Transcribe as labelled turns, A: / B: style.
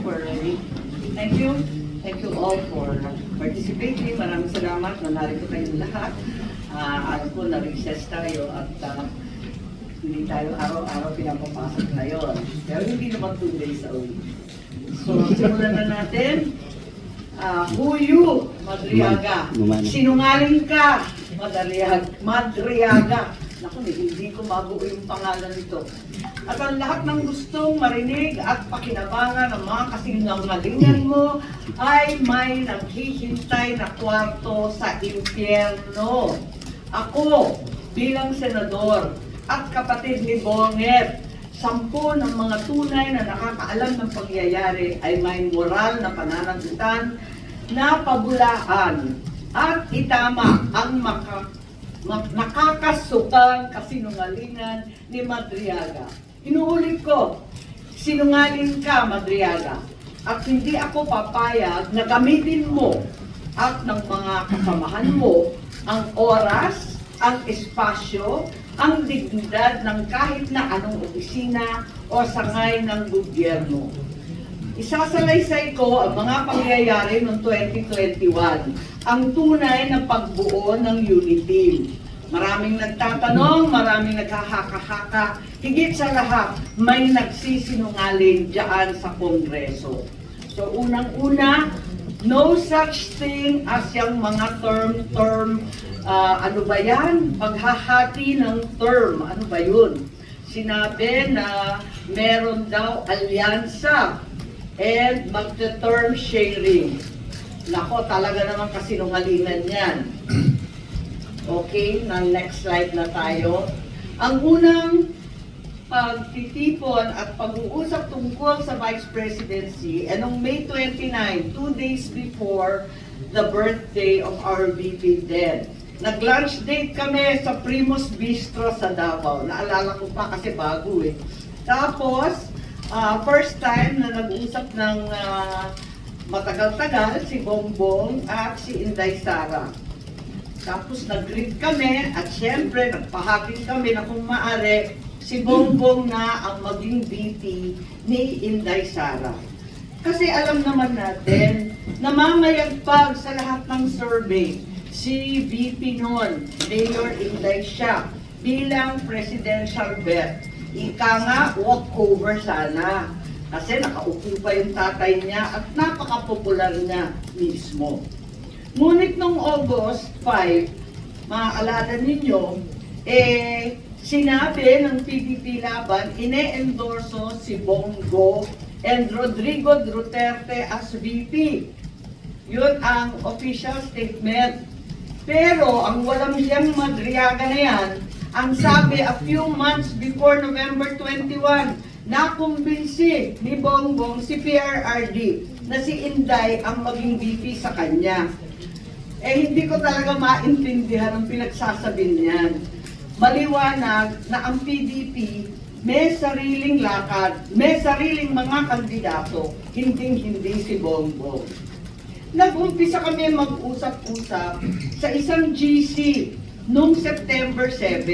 A: we're ready. Thank you. Thank you all for participating. Maraming salamat na narito kayong lahat. Alam ko na-recess tayo at hindi tayo araw-araw pinapapasok ngayon. Pero hindi naman 2 days a week. So, simulan na natin. Huyu, Madriaga. Sinungaling ka, Madriaga. Naku, hindi ko mabuo yung pangalan nito. At ang lahat ng gustong marinig at pakinabangan ng mga kasinungalingan mo ay may naghihintay na kwarto sa impyerno. Ako, bilang senador at kapatid ni Bonget, 10 ng mga tunay na nakakaalam ng pangyayari ay may moral na pananagutan na pabulaan at itama ang nakakasukang kasinungalingan ni Madriaga. Inuulit ko, sinungaling ka, Madriaga, at hindi ako papayag na gamitin mo at ng mga kasamahan mo ang oras, ang espasyo, ang dignidad ng kahit na anong opisina o sangay ng gobyerno. Isasalaysay ko ang mga pangyayari noong 2021, ang tunay na pagbuo ng UNITEAM. Maraming nagtatanong, maraming naghahaka-haka, higit sa lahat, may nagsisinungaling dyan sa Kongreso. So unang-una, no such thing as yung mga term, ano ba yan? Paghahati ng term, ano ba yun? Sinabi na meron daw alyansa and magte-term sharing. Nako, talaga naman kasinungalingan yan. Okay, next slide na tayo. Ang unang pagtitipon at pag-uusap tungkol sa Vice Presidency, noong May 29, 2 days before the birthday of our VP then. Nag-lunch date kami sa Primus Bistro sa Davao. Naalala ko pa kasi bago eh. Tapos, first time na nag-usap ng matagal-tagal si Bongbong at si Inday Sara. Tapos nag-greet kami at syempre nagpahagin kami na kung maaari si Bongbong na ang maging VP ni Inday Sara. Kasi alam naman natin na mamayagpag sa lahat ng survey si VP noon, Mayor Inday siya, bilang presidential bet. Ika nga, walkover sana. Kasi nakaupo pa yung tatay niya at napaka-popular niya mismo. Ngunit noong August 5, maaalala ninyo, sinabi ng PDP Laban, ine-endorso si Bongo and Rodrigo Duterte as VP. Yun ang official statement. Pero ang walang siyang Madriaga na yan, ang sabi a few months before November 21, nakumbinsi ni Bongbong si PRRD na si Inday ang maging VP sa kanya. Hindi ko talaga maintindihan ang pinagsasabi niyan. Maliwanag na ang PDP may sariling lakad, may sariling mga kandidato, hindi si Bongbong. Nag-umpisa kami mag-usap-usap sa isang GC noong September 7.